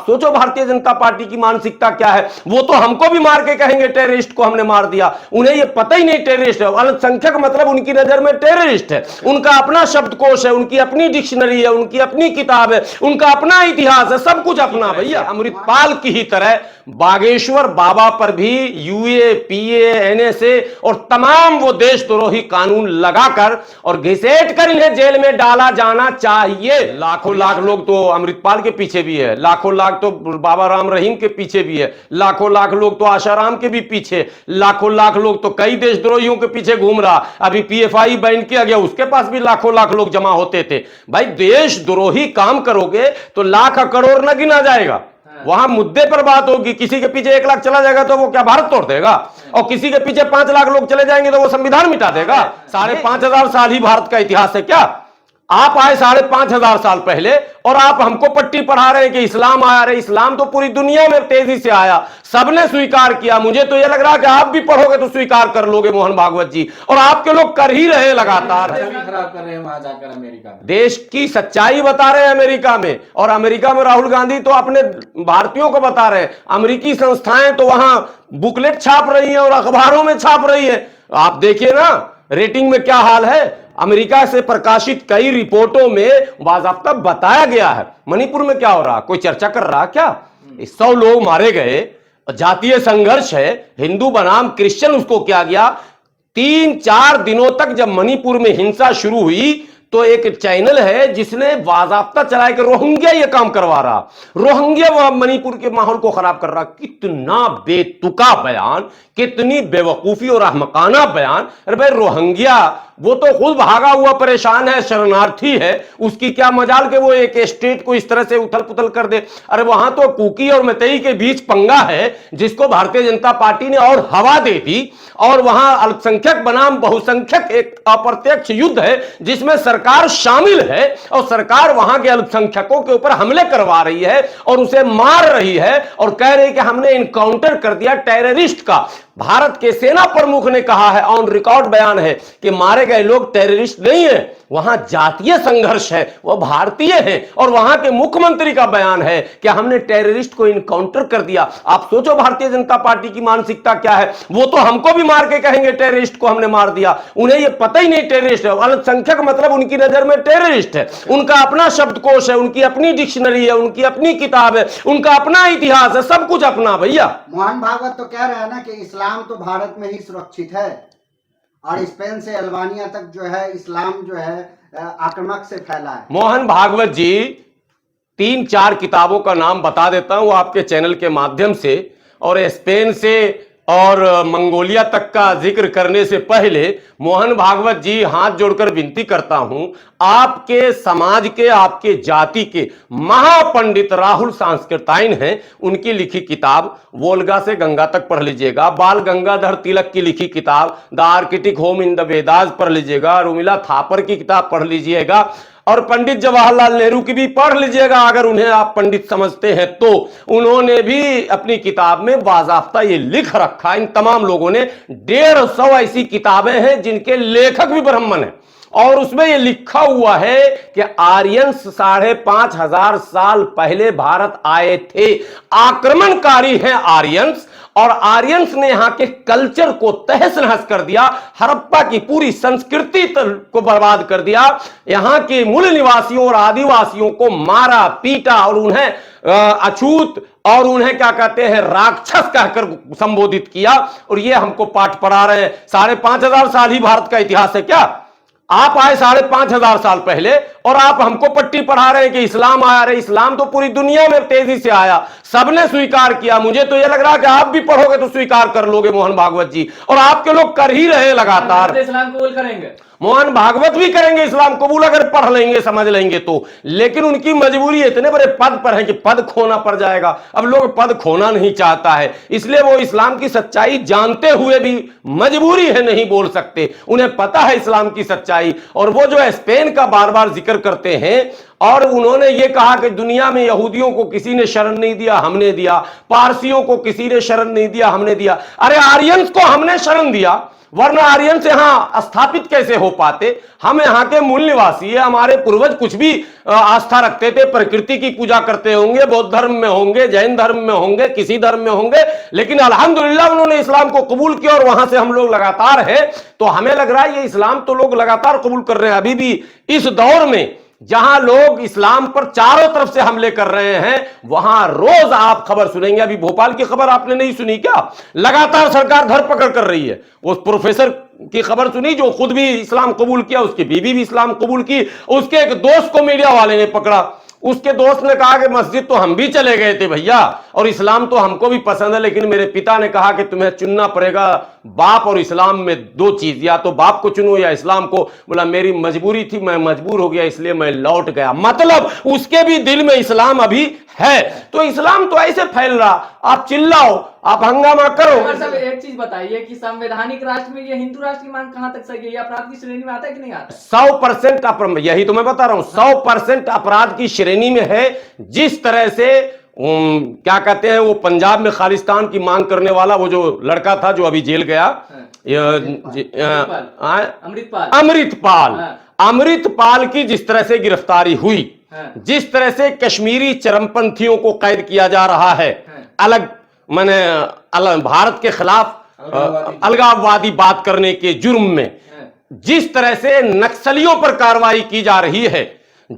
सोचो भारतीय जनता पार्टी की मानसिकता क्या है। वो तो हमको भी मार के कहेंगे टेररिस्ट को हमने मार दिया, उन्हें ये पता ही नहीं टेररिस्ट है। अल्पसंख्यक मतलब उनकी नजर में टेररिस्ट है। उनका अपना शब्दकोश है, उनकी अपनी डिक्शनरी है, उनकी अपनी किताब है, उनका अपना इतिहास है, सब कुछ अपना। भैया अमृतपाल की ही तरह बागेश्वर बाबा पर भी यूए, पीए, एनएसए और तमाम वो देशद्रोही कानून लगाकर और घिसेट कर इन्हें जेल में डाला जाना चाहिए। लाखों लाख लोग तो अमृतपाल के पीछे भी है, लाखों लाख तो बाबा राम रहीम के पीछे भी है, लाखों लाख लोग तो आशाराम के भी पीछे, लाखों लाख लोग तो कई देशद्रोहियों के पीछे घूम रहा। अभी पीएफआई बैन किया गया, उसके पास भी लाखों लाख लोग जमा होते थे। भाई देशद्रोही काम करोगे तो लाख करोड़ न गिना जाएगा, वहां मुद्दे पर बात होगी। किसी के पीछे 1 लाख चला जाएगा तो वो क्या भारत तोड़ देगा, और किसी के पीछे 5 लाख लोग चले जाएंगे तो वो संविधान मिटा देगा। 5,500 साल ही भारत का इतिहास है क्या? आप आए 5,500 साल पहले और आप हमको पट्टी पढ़ा रहे हैं कि इस्लाम आया। रहे इस्लाम तो पूरी दुनिया में तेजी से आया, सबने स्वीकार किया। मुझे तो यह लग रहा है कि आप भी पढ़ोगे तो स्वीकार कर लोगे मोहन भागवत जी, और आपके लोग कर ही रहे लगातार। खराब कर रहे हैं वहां जाकर अमेरिका में, देश की सच्चाई बता रहे हैं अमेरिका में, और अमेरिका में राहुल गांधी तो अपने भारतीयों को बता रहे हैं। अमेरिकी संस्थाएं तो वहां बुकलेट छाप रही हैं और अखबारों में छाप रही है। आप देखिए ना रेटिंग में क्या हाल है। अमेरिका से प्रकाशित कई रिपोर्टों में बाकायदा बताया गया है मणिपुर में क्या हो रहा। कोई चर्चा कर रहा क्या? 100 लोग मारे गए, जातीय संघर्ष है, हिंदू बनाम क्रिश्चियन उसको किया गया। 3-4 दिनों तक जब मणिपुर में हिंसा शुरू हुई तो एक चैनल है जिसने बाकायदा चलाया कि रोहिंग्या ये काम करवा रहा, रोहिंग्या वह मणिपुर के माहौल को खराब कर रहा। कितना बेतुका बयान, कितनी बेवकूफी और अहमकाना बयान। अरे भाई रोहिंग्या वो तो खुद भागा हुआ परेशान है, शरणार्थी है, उसकी क्या मजाल के वो एक स्टेट को इस तरह से उथल पुथल कर दे। अरे वहां तो कुकी और मैतेई के बीच पंगा है जिसको भारतीय जनता पार्टी ने और हवा दे दी, और वहां अल्पसंख्यक बनाम बहुसंख्यक एक अप्रत्यक्ष युद्ध है जिसमें सरकार शामिल है, और सरकार वहां के अल्पसंख्यकों के ऊपर हमले करवा रही है और उसे मार रही है और कह रही है कि हमने इनकाउंटर कर दिया टेररिस्ट का। भारत के सेना प्रमुख ने कहा है, ऑन रिकॉर्ड बयान है, कि मारे गए लोग टेररिस्ट नहीं है, वहां जातीय संघर्ष है, वह भारतीय है। और वहां के मुख्यमंत्री का बयान है कि हमने टेररिस्ट को इनकाउंटर कर दिया। आप सोचो भारतीय जनता पार्टी की मानसिकता क्या है। वो तो हमको भी मार के कहेंगे टेररिस्ट को हमने मार दिया, उन्हें ये पता ही नहीं टेररिस्ट है। अल्पसंख्यक मतलब उनकी नजर में टेररिस्ट है, उनका अपना शब्दकोश है, उनकी अपनी डिक्शनरी है, उनकी अपनी किताब है, उनका अपना इतिहास है, सब कुछ अपना। भैया मोहन भागवत तो कह रहे हैं ना कि इस्लाम तो भारत में ही सुरक्षित है, और स्पेन से अल्बानिया तक जो है इस्लाम जो है आक्रामक से फैला है। मोहन भागवत जी 3-4 किताबों का नाम बता देता हूं आपके चैनल के माध्यम से, और स्पेन से और मंगोलिया तक का जिक्र करने से पहले मोहन भागवत जी हाथ जोड़कर विनती करता हूं, आपके समाज के, आपके जाति के महापंडित राहुल सांस्कृतायन हैं, उनकी लिखी किताब वोल्गा से गंगा तक पढ़ लीजिएगा। बाल गंगाधर तिलक की लिखी किताब the Arctic home in the Vedas पढ़ लीजिएगा। रुमिला थापर की किताब पढ़ लीजिएगा, और पंडित जवाहरलाल नेहरू की भी पढ़ लीजिएगा अगर उन्हें आप पंडित समझते हैं तो। उन्होंने भी अपनी किताब में बाकायदा ये लिख रखा, इन तमाम लोगों ने 150 ऐसी किताबें हैं जिनके लेखक भी ब्राह्मण हैं, और उसमें यह लिखा हुआ है कि आर्यंस 5,500 साल पहले भारत आए थे, आक्रमणकारी हैं आर्यंस, और आर्यंस ने यहां के कल्चर को तहस नहस कर दिया, हड़प्पा की पूरी संस्कृति को बर्बाद कर दिया, यहां के मूल निवासियों और आदिवासियों को मारा पीटा और उन्हें अछूत और उन्हें क्या कहते हैं राक्षस कहकर संबोधित किया। और ये हमको पाठ पढ़ा रहे हैं। 5,500 साल ही भारत का इतिहास है क्या? आप आए 5,500 साल पहले और आप हमको पट्टी पढ़ा रहे हैं कि इस्लाम आया। रहे इस्लाम तो पूरी दुनिया में तेजी से आया, सबने स्वीकार किया। मुझे तो यह लग रहा है कि आप भी पढ़ोगे तो स्वीकार कर लोगे मोहन भागवत जी, और आपके लोग कर ही रहे लगातार। इस्लाम कबूल करेंगे, मोहन भागवत भी करेंगे इस्लाम कबूल अगर पढ़ लेंगे समझ लेंगे तो, लेकिन उनकी मजबूरी इतने बड़े पद पर है कि पद खोना पड़ जाएगा। अब लोग पद खोना नहीं चाहता है, इसलिए वो इस्लाम की सच्चाई जानते हुए भी मजबूरी है नहीं बोल सकते। उन्हें पता है इस्लाम की सच्चाई। और वो जो स्पेन का बार बार जिक्र करते हैं, और उन्होंने ये कहा कि दुनिया में यहूदियों को किसी ने शरण नहीं दिया, हमने दिया। पारसियों को किसी ने शरण नहीं दिया, हमने दिया। अरे आर्यंस को हमने शरण दिया, वरना आर्यन से यहां स्थापित कैसे हो पाते? हम यहाँ के मूल निवासी है, हमारे पूर्वज कुछ भी आस्था रखते थे, प्रकृति की पूजा करते होंगे, बौद्ध धर्म में होंगे, जैन धर्म में होंगे, किसी धर्म में होंगे, लेकिन अल्हम्दुलिल्लाह उन्होंने इस्लाम को कबूल किया और वहां से हम लोग लगातार है। तो हमें लग रहा है ये इस्लाम तो लोग लगातार कबूल कर रहे हैं। अभी भी इस दौर में जहां लोग इस्लाम पर चारों तरफ से हमले कर रहे हैं, वहां रोज आप खबर सुनेंगे। अभी भोपाल की खबर आपने नहीं सुनी क्या? लगातार सरकार धरपकड़ कर रही है। उस प्रोफेसर की खबर सुनी जो खुद भी इस्लाम कबूल किया, उसकी बीवी भी इस्लाम कबूल की, उसके एक दोस्त को मीडिया वाले ने पकड़ा। उसके दोस्त ने कहा कि मस्जिद तो हम भी चले गए थे भैया, और इस्लाम तो हमको भी पसंद है, लेकिन मेरे पिता ने कहा कि तुम्हें चुनना पड़ेगा बाप और इस्लाम में, दो चीज, या तो बाप को चुनो या इस्लाम को। बोला मेरी मजबूरी थी, मैं मजबूर हो गया, इसलिए मैं लौट गया। मतलब उसके भी दिल में इस्लाम अभी है। तो इस्लाम तो ऐसे फैल रहा, आप चिल्लाओ, आप हंगामा करो। अगर सब एक चीज बताइए कि संवैधानिक राष्ट्र में ये हिंदू राष्ट्र की मांग कहां तक सही है? ये अपराध की श्रेणी में आता है कि नहीं आता? 100% यही तो मैं बता रहा हूं, 100% अपराध की श्रेणी में है। जिस तरह से क्या कहते हैं, वो पंजाब में खालिस्तान की मांग करने वाला वो जो लड़का था जो अभी जेल गया, अमृतपाल की जिस तरह से गिरफ्तारी हुई, जिस तरह से कश्मीरी चरमपंथियों को कैद किया जा रहा है, भारत के खिलाफ अलगाववादी बात करने के जुर्म में, जिस तरह से नक्सलियों पर कार्रवाई की जा रही है,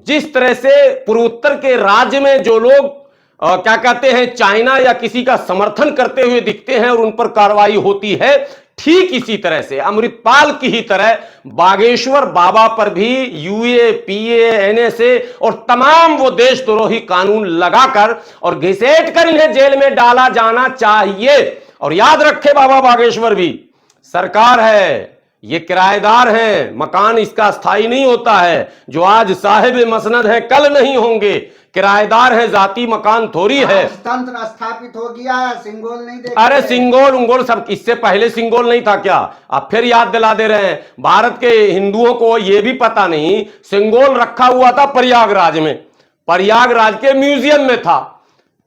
जिस तरह से पूर्वोत्तर के राज्य में जो लोग क्या कहते हैं चाइना या किसी का समर्थन करते हुए दिखते हैं और उन पर कार्रवाई होती है, ठीक इसी तरह से अमृतपाल की ही तरह बागेश्वर बाबा पर भी यूए, पीए, एनएसए और तमाम वो देशद्रोही कानून लगाकर और घिसेट कर इन्हें जेल में डाला जाना चाहिए। और याद रखे बाबा बागेश्वर भी सरकार है, ये किराएदार हैं, मकान इसका स्थायी नहीं होता है। जो आज साहिब मसनद है कल नहीं होंगे, किराएदार है, जाती मकान थोड़ी है। तंत्र स्थापित हो गया है, सिंगोल नहीं देख। अरे सिंगोल उंगोल सब, इससे पहले सिंगोल नहीं था क्या? आप फिर याद दिला दे रहे हैं। भारत के हिंदुओं को यह भी पता नहीं, सिंगोल रखा हुआ था प्रयागराज में, प्रयागराज के म्यूजियम में था।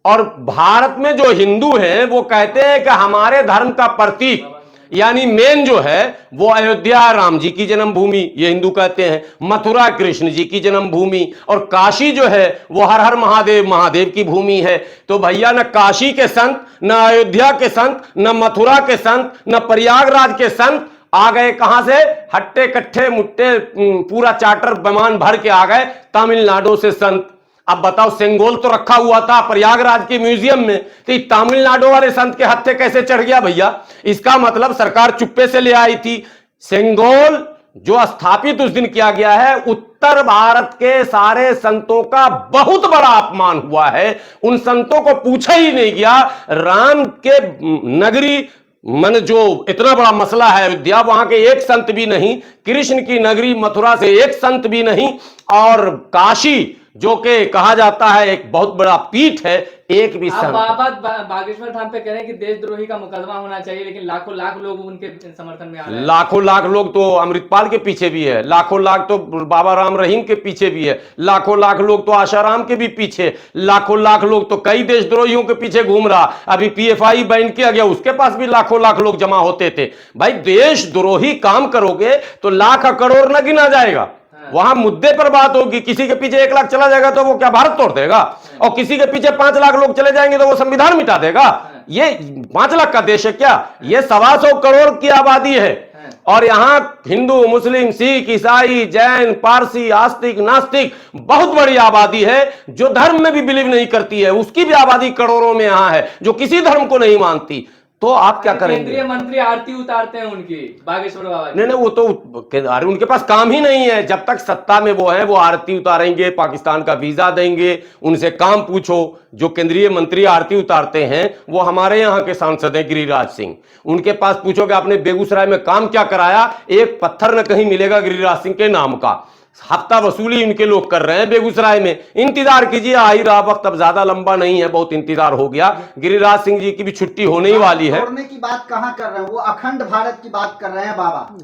और भारत में जो हिंदू हैं वो कहते हैं कि हमारे धर्म का प्रतीक यानी मेन जो है वो अयोध्या राम जी की जन्मभूमि, ये हिंदू कहते हैं, मथुरा कृष्ण जी की जन्मभूमि, और काशी जो है वो हर हर महादेव महादेव की भूमि है। तो भैया न काशी के संत, न अयोध्या के संत, न मथुरा के संत, न प्रयागराज के संत आ गए कहां से? हट्टे कट्ठे मुट्टे पूरा चार्टर विमान भर के आ गए तमिलनाडु से संत। अब बताओ, सेंगोल तो रखा हुआ था प्रयागराज के म्यूजियम में, तो तमिलनाडु वाले संत के हत्थे कैसे चढ़ गया भैया? इसका मतलब सरकार चुप्पे से ले आई थी। सेंगोल जो स्थापित उस दिन किया गया है, उत्तर भारत के सारे संतों का बहुत बड़ा अपमान हुआ है। उन संतों को पूछा ही नहीं गया। राम के नगरी मन जो इतना बड़ा मसला है अयोध्या, वहां के एक संत भी नहीं, कृष्ण की नगरी मथुरा से एक संत भी नहीं, और काशी जो कि कहा जाता है एक बहुत बड़ा पीठ है, एक भी संत। बाबा बागेश्वर धाम पे कह रहे हैं कि देशद्रोही का मुकदमा होना चाहिए, लेकिन लाखों लाख लोग उनके समर्थन में आ रहे हैं। लाखों लाख लोग तो अमृतपाल के पीछे भी है, लाखों लाख तो बाबा राम रहीम के पीछे भी है, लाखों लाख लोग तो आशाराम के भी पीछे, लाखों लाख लोग तो कई देशद्रोहियों के पीछे घूम रहा। अभी पीएफआई बैन किया गया, उसके पास भी लाखों लाख लोग जमा होते थे। भाई देशद्रोही काम करोगे तो लाख करोड़ न गिना जाएगा, वहां मुद्दे पर बात होगी। किसी के पीछे 1 लाख चला जाएगा तो वो क्या भारत तोड़ देगा? और किसी के पीछे 5 लाख लोग चले जाएंगे तो वो संविधान मिटा देगा? ये 5 लाख का देश है क्या? ये 125 करोड़ की आबादी है। और यहां हिंदू, मुस्लिम, सिख, ईसाई, जैन, पारसी, आस्तिक, नास्तिक बहुत बड़ी आबादी है। जो धर्म में भी बिलीव नहीं करती है उसकी भी आबादी करोड़ों में यहां है, जो किसी धर्म को नहीं मानती। तो आप क्या करेंगे? केंद्रीय मंत्री आरती उतारते हैं उनकी, बागेश्वर बाबा। नहीं, वो तो अरे उनके पास काम ही नहीं है। जब तक सत्ता में वो है वो आरती उतारेंगे, पाकिस्तान का वीजा देंगे। उनसे काम पूछो। जो केंद्रीय मंत्री आरती उतारते हैं वो हमारे यहाँ के सांसद हैं गिरिराज सिंह। उनके पास पूछोगे आपने बेगूसराय में काम क्या कराया, एक पत्थर न कहीं मिलेगा गिरिराज सिंह के नाम का। हफ्ता वसूली इनके लोग कर रहे हैं बेगूसराय में। इंतजार कीजिए, आ ही रहा वक्त, अब ज्यादा लंबा नहीं है, बहुत इंतजार हो गया। गिरिराज सिंह जी की भी छुट्टी होने ही वाली है। तोड़ने की बात कहां कर रहे हैं? वो अखंड भारत की बात कर रहे हैं बाबा,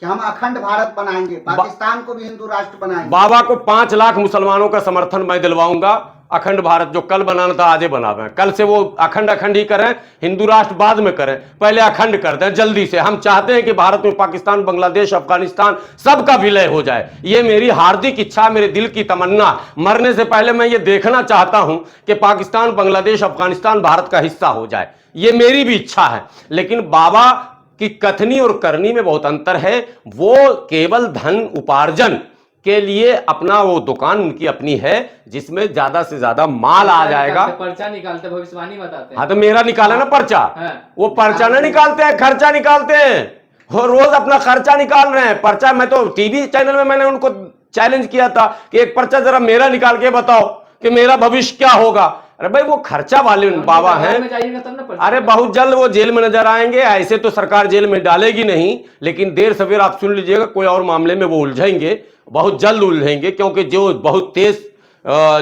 कि हम अखंड भारत बनाएंगे, पाकिस्तान को भी हिंदू राष्ट्र बनाएंगे। बाबा को 5 लाख मुसलमानों का समर्थन मैं दिलवाऊंगा अखंड भारत जो कल बनाना था आज ही बनावे, कल से वो अखंड अखंड ही करें, हिंदू राष्ट्र बाद में करें, पहले अखंड कर दें जल्दी से। हम चाहते हैं कि भारत में पाकिस्तान, बांग्लादेश, अफगानिस्तान सबका विलय हो जाए। ये मेरी हार्दिक इच्छा, मेरे दिल की तमन्ना। मरने से पहले मैं ये देखना चाहता हूं कि पाकिस्तान, बांग्लादेश, अफगानिस्तान भारत का हिस्सा हो जाए, ये मेरी भी इच्छा है। लेकिन बाबा की कथनी और करनी में बहुत अंतर है। वो केवल धन उपार्जन के लिए अपना वो दुकान उनकी अपनी है जिसमें ज्यादा से ज्यादा माल आ जाएगा। पर्चा निकालते, भविष्यवाणी बताते हैं। हाँ तो मेरा निकाला ना पर्चा, हाँ। वो पर्चा ना निकालते हैं, खर्चा निकालते हैं। और रोज अपना खर्चा निकाल रहे हैं। पर्चा, मैं तो टीवी चैनल में मैंने उनको चैलेंज किया था कि एक पर्चा जरा मेरा निकाल के बताओ कि मेरा भविष्य क्या होगा। अरे भाई वो खर्चा वाले बाबा हैं। अरे बहुत जल्द वो जेल में नजर आएंगे। ऐसे तो सरकार जेल में डालेगी नहीं, लेकिन देर सवेर आप सुन लीजिएगा कोई और मामले में वो उलझेंगे, बहुत जल्द उलझेंगे। क्योंकि जो बहुत तेज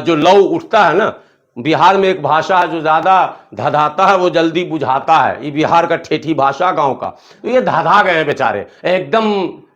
जो लौ उठता है ना, बिहार में एक भाषा है जो ज्यादा धधाता है वो जल्दी बुझाता है। ये बिहार का ठेठी भाषा गांव का, तो ये धधा गए हैं बेचारे, एकदम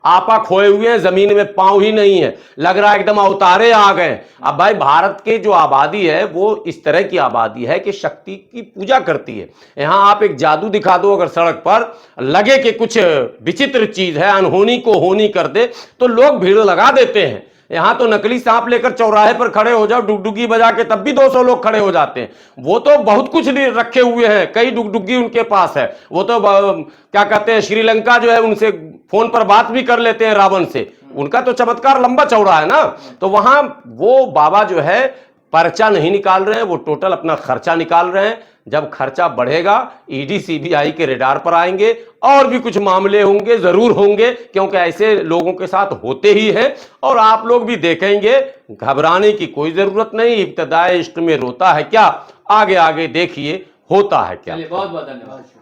आपा खोए हुए हैं, जमीन में पांव ही नहीं है, लग रहा है एकदम अवतारे आ गए। अब भाई भारत के जो आबादी है वो इस तरह की आबादी है कि शक्ति की पूजा करती है। यहां आप एक जादू दिखा दो अगर सड़क पर, लगे कि कुछ विचित्र चीज है, अनहोनी को होनी कर दे, तो लोग भीड़ लगा देते हैं। यहां तो नकली सांप लेकर चौराहे पर खड़े हो जाओ डुगडुगी बजा के, तब भी 200 लोग खड़े हो जाते हैं। वो तो बहुत कुछ रखे हुए हैं, कई डुगडुगी उनके पास है। वो तो क्या कहते हैं, श्रीलंका जो है उनसे फोन पर बात भी कर लेते हैं रावण से। उनका तो चमत्कार लंबा चौड़ा है ना। तो वहां वो बाबा जो है पर्चा नहीं निकाल रहे हैं, वो टोटल अपना खर्चा निकाल रहे हैं। जब खर्चा बढ़ेगा ईडी सीबीआई के रेडार पर आएंगे, और भी कुछ मामले होंगे, जरूर होंगे, क्योंकि ऐसे लोगों के साथ होते ही हैं। और आप लोग भी देखेंगे, घबराने की कोई जरूरत नहीं। इब्तिदाए इश्क में रोता है क्या, आगे आगे देखिए होता है क्या। बहुत बहुत धन्यवाद।